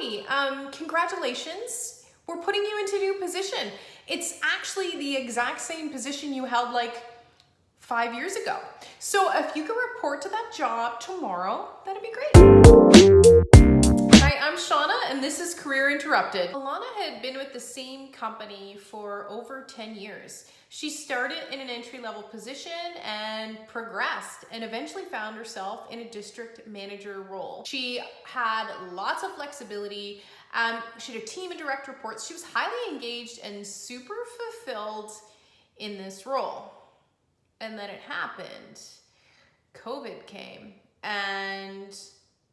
hi, congratulations. We're putting you into a new position. It's actually the exact same position you held like 5 years ago. So if you could report to that job tomorrow, that'd be great. Hi, I'm Shauna and this is Career Interrupted. Alannah had been with the same company for over 10 years. She started in an entry-level position and progressed and eventually found herself in a district manager role. She had lots of flexibility. She had a team of direct reports. She was highly engaged and super fulfilled in this role. And then it happened. COVID came and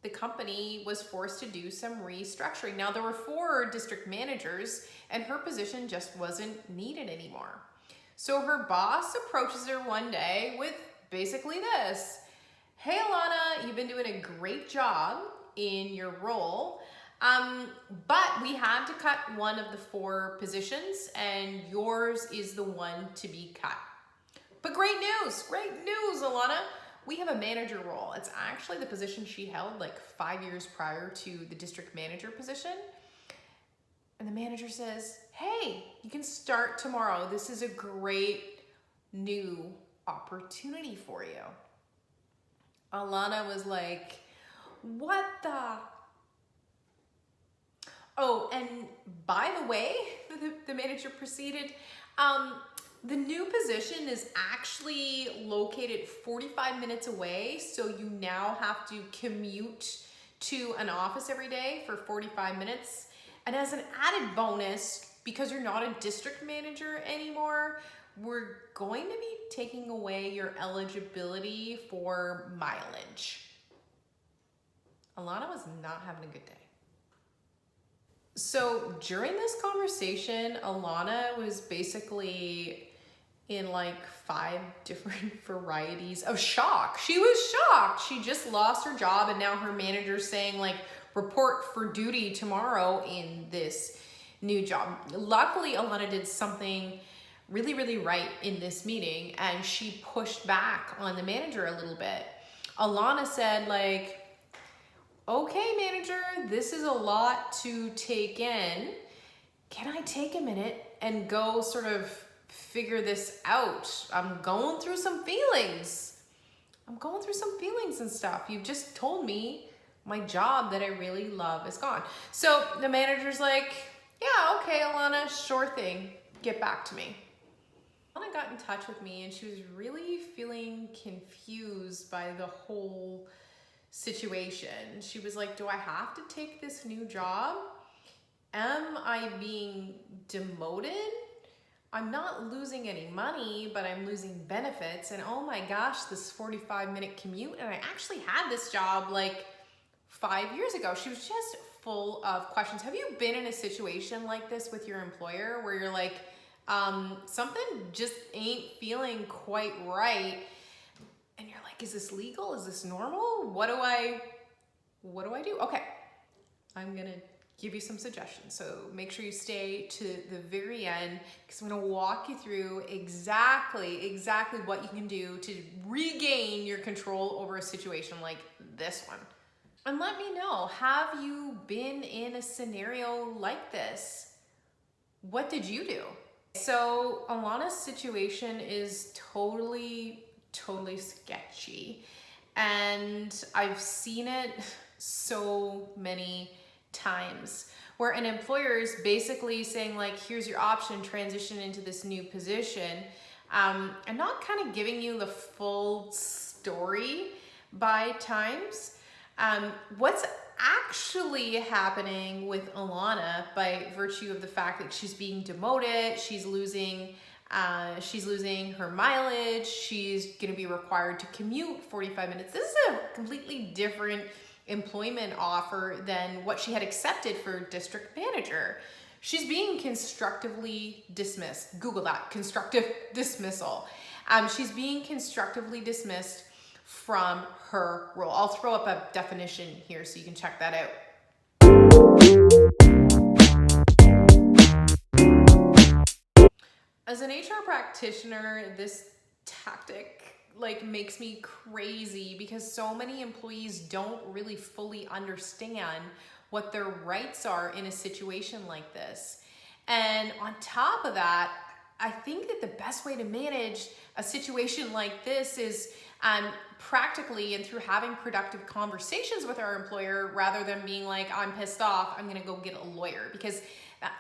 the company was forced to do some restructuring. Now there were 4 district managers and her position just wasn't needed anymore. So her boss approaches her one day with basically this: hey Alannah, you've been doing a great job in your role, but we had to cut one of the 4 positions and yours is the one to be cut. But great news, Alannah. We have a manager role. It's actually the position she held like 5 years prior to the district manager position. And the manager says, hey, you can start tomorrow. This is a great new opportunity for you. Alannah was like, what the? Oh, and by the way, the manager proceeded, the new position is actually located 45 minutes away, so you now have to commute to an office every day for 45 minutes. And as an added bonus, because you're not a district manager anymore, we're going to be taking away your eligibility for mileage. Alannah was not having a good day. So during this conversation, Alannah was basically in like 5 different varieties of shock. She was shocked. She just lost her job and now her manager's saying like, report for duty tomorrow in this new job. Luckily, Alannah did something really right in this meeting and she pushed back on the manager a little bit. Alannah said like, okay, manager, this is a lot to take in. Can I take a minute and go sort of figure this out? I'm going through some feelings. And stuff. You've just told me my job that I really love is gone. So the manager's like, yeah, okay, Alannah, sure thing. Get back to me. Alannah got in touch with me and she was really feeling confused by the whole situation. She was like, do I have to take this new job? Am I being demoted? I'm not losing any money, but I'm losing benefits. And oh my gosh, this 45-minute commute. And I actually had this job like 5 years ago. She was just full of questions. Have you been in a situation like this with your employer where you're like, something just ain't feeling quite right? And you're like, is this legal? Is this normal? What do I do? Okay, I'm gonna give you some suggestions. So make sure you stay to the very end because I'm gonna walk you through exactly what you can do to regain your control over a situation like this one. And let me know, have you been in a scenario like this? What did you do? So Alannah's situation is totally sketchy. And I've seen it so many times where an employer is basically saying like, here's your option, transition into this new position, and not kind of giving you the full story by times. What's actually happening with Alannah by virtue of the fact that she's being demoted, she's losing her mileage, she's gonna be required to commute 45 minutes. This is a completely different employment offer than what she had accepted for district manager. She's being constructively dismissed. Google that, constructive dismissal. She's being constructively dismissed from her role. I'll throw up a definition here so you can check that out. As an HR practitioner, this tactic like makes me crazy because so many employees don't really fully understand what their rights are in a situation like this. And on top of that, I think that the best way to manage a situation like this is practically and through having productive conversations with our employer, rather than being like, I'm pissed off, I'm gonna go get a lawyer. Because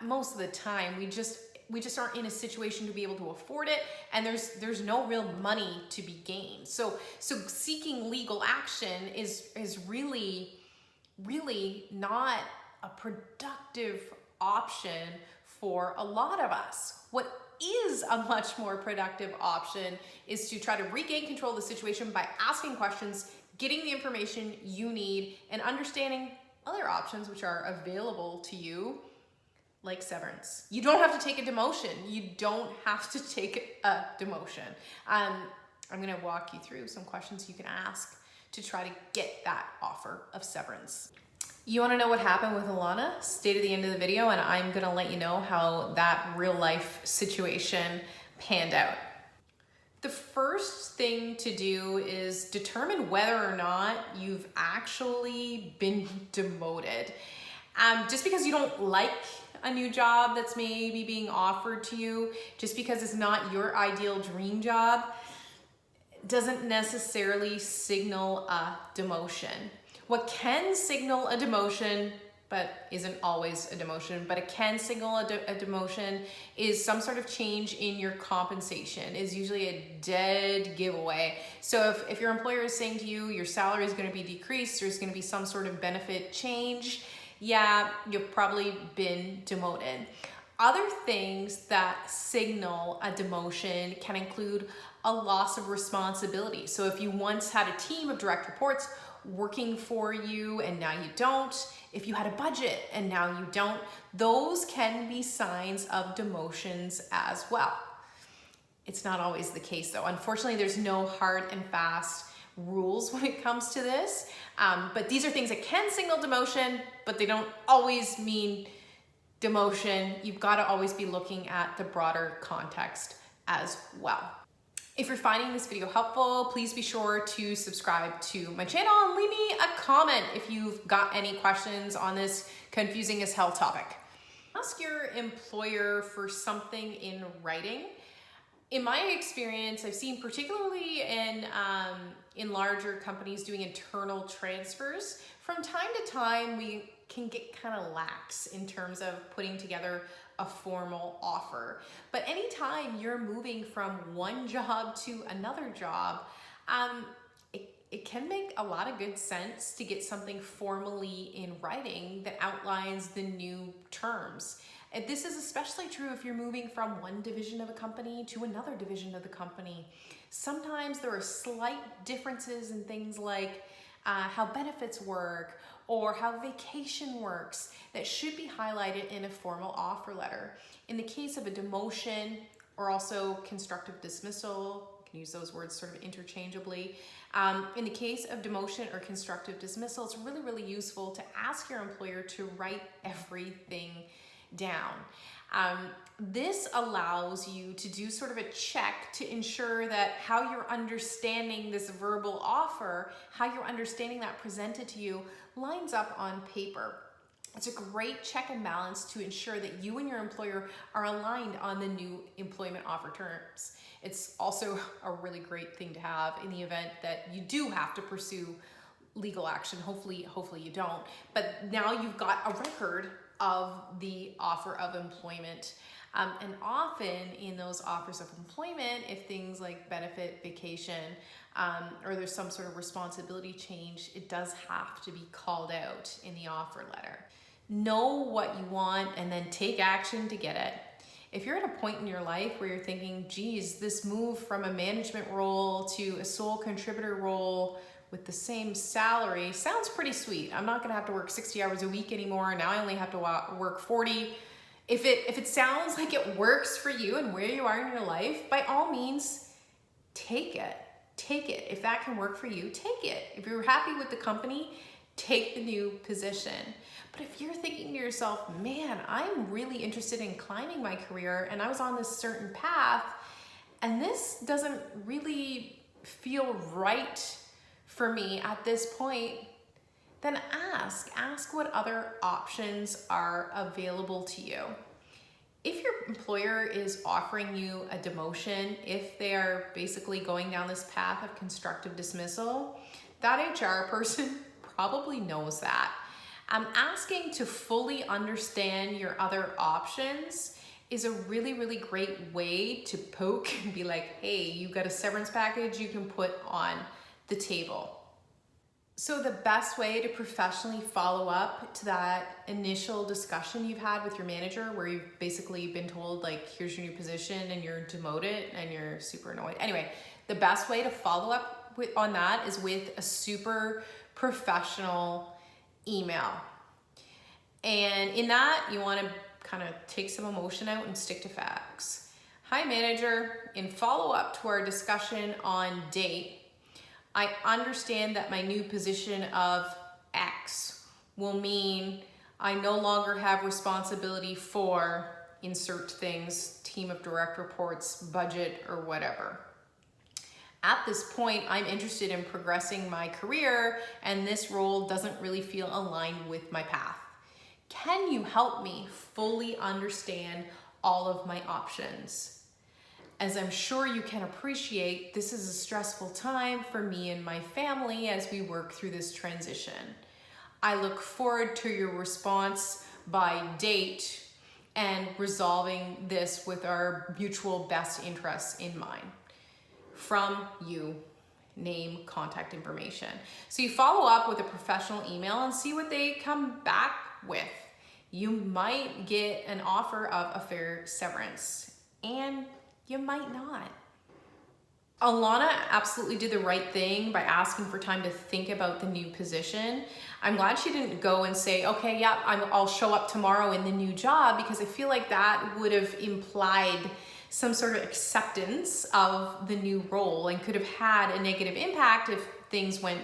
most of the time we just aren't in a situation to be able to afford it, and there's no real money to be gained. So seeking legal action is really not a productive option for a lot of us. What is a much more productive option is to try to regain control of the situation by asking questions, getting the information you need, and understanding other options which are available to you, like severance. You don't have to take a demotion. You don't have to take a demotion. I'm gonna walk you through some questions you can ask to try to get that offer of severance. You wanna know what happened with Alannah? Stay to the end of the video and I'm gonna let you know how that real life situation panned out. The first thing to do is determine whether or not you've actually been demoted. Just because you don't like a new job that's maybe being offered to you, just because it's not your ideal dream job, doesn't necessarily signal a demotion. What can signal a demotion, but isn't always a demotion, but it can signal a demotion, is some sort of change in your compensation. Is usually a dead giveaway. So if your employer is saying to you, your salary is gonna be decreased, there's gonna be some sort of benefit change, yeah, you've probably been demoted. Other things that signal a demotion can include a loss of responsibility. So if you once had a team of direct reports working for you and now you don't, if you had a budget and now you don't, those can be signs of demotions as well. It's not always the case though. Unfortunately, there's no hard and fast rules when it comes to this, but these are things that can signal demotion, but they don't always mean demotion. You've got to always be looking at the broader context as well. If you're finding this video helpful, please be sure to subscribe to my channel and leave me a comment if you've got any questions on this confusing as hell topic. Ask your employer for something in writing. In my experience, I've seen particularly in larger companies doing internal transfers, from time to time we can get kind of lax in terms of putting together a formal offer. But anytime you're moving from one job to another job, it can make a lot of good sense to get something formally in writing that outlines the new terms. And this is especially true if you're moving from one division of a company to another division of the company. Sometimes there are slight differences in things like how benefits work or how vacation works that should be highlighted in a formal offer letter. In the case of a demotion or also constructive dismissal, you can use those words sort of interchangeably. In the case of demotion or constructive dismissal, it's really useful to ask your employer to write everything down. This allows you to do sort of a check to ensure that how you're understanding this verbal offer, how you're understanding that presented to you, lines up on paper. It's a great check and balance to ensure that you and your employer are aligned on the new employment offer terms. It's also a really great thing to have in the event that you do have to pursue legal action. Hopefully you don't, but now you've got a record of the offer of employment. And often in those offers of employment, if things like benefit, vacation, or there's some sort of responsibility change, it does have to be called out in the offer letter. Know what you want and then take action to get it. If you're at a point in your life where you're thinking, geez, this move from a management role to a sole contributor role with the same salary sounds pretty sweet. I'm not gonna have to work 60 hours a week anymore. Now I only have to work 40. If it sounds like it works for you and where you are in your life, by all means, take it. Take it. If that can work for you, take it. If you're happy with the company, take the new position. But if you're thinking to yourself, man, I'm really interested in climbing my career and I was on this certain path and this doesn't really feel right for me at this point, then ask what other options are available to you. If your employer is offering you a demotion, if they are basically going down this path of constructive dismissal, that HR person probably knows that. Asking to fully understand your other options is a really, really great way to poke and be like, hey, you got a severance package you can put on the table. So the best way to professionally follow up to that initial discussion you've had with your manager where you've basically been told like, here's your new position and you're demoted and you're super annoyed. Anyway, the best way to follow up on that is with a super professional email. And in that, you want to kind of take some emotion out and stick to facts. Hi manager, in follow up to our discussion on date, I understand that my new position of X will mean I no longer have responsibility for insert things, team of direct reports, budget, or whatever. At this point, I'm interested in progressing my career and this role doesn't really feel aligned with my path. Can you help me fully understand all of my options? As I'm sure you can appreciate, this is a stressful time for me and my family as we work through this transition. I look forward to your response by date and resolving this with our mutual best interests in mind. From you, name, contact information. So you follow up with a professional email and see what they come back with. You might get an offer of a fair severance, and you might not. Alannah absolutely did the right thing by asking for time to think about the new position. I'm glad she didn't go and say, okay, yeah, I'll show up tomorrow in the new job, because I feel like that would have implied some sort of acceptance of the new role and could have had a negative impact if things went,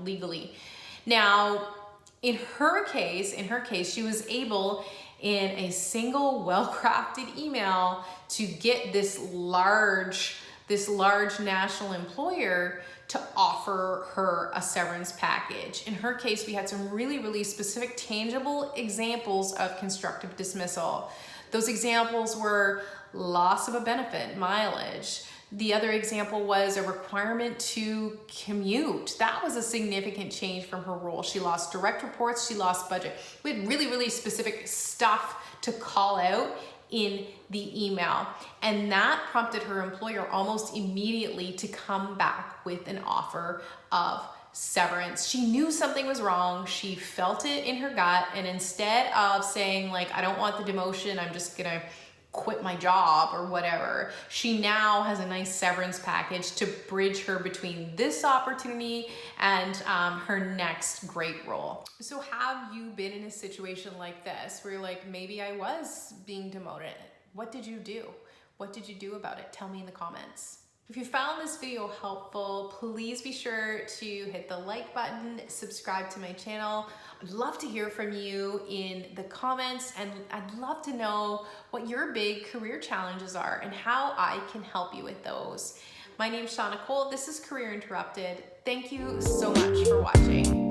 legally. Now, in her case, she was able in a single well-crafted email to get this large national employer to offer her a severance package. In her case, we had some really, really specific, tangible examples of constructive dismissal. Those examples were loss of a benefit, mileage. The other example was a requirement to commute. That was a significant change from her role. She lost direct reports, she lost budget. We had really, really specific stuff to call out in the email. And that prompted her employer almost immediately to come back with an offer of severance. She knew something was wrong. She felt it in her gut. And instead of saying like, I don't want the demotion, I'm just gonna quit my job or whatever, she now has a nice severance package to bridge her between this opportunity and her next great role. So have you been in a situation like this where you're like, maybe I was being demoted? What did you do? What did you do about it? Tell me in the comments. If you found this video helpful, please be sure to hit the like button, subscribe to my channel. I'd love to hear from you in the comments, and I'd love to know what your big career challenges are and how I can help you with those. My name's Shauna Cole. This is Career Interrupted. Thank you so much for watching.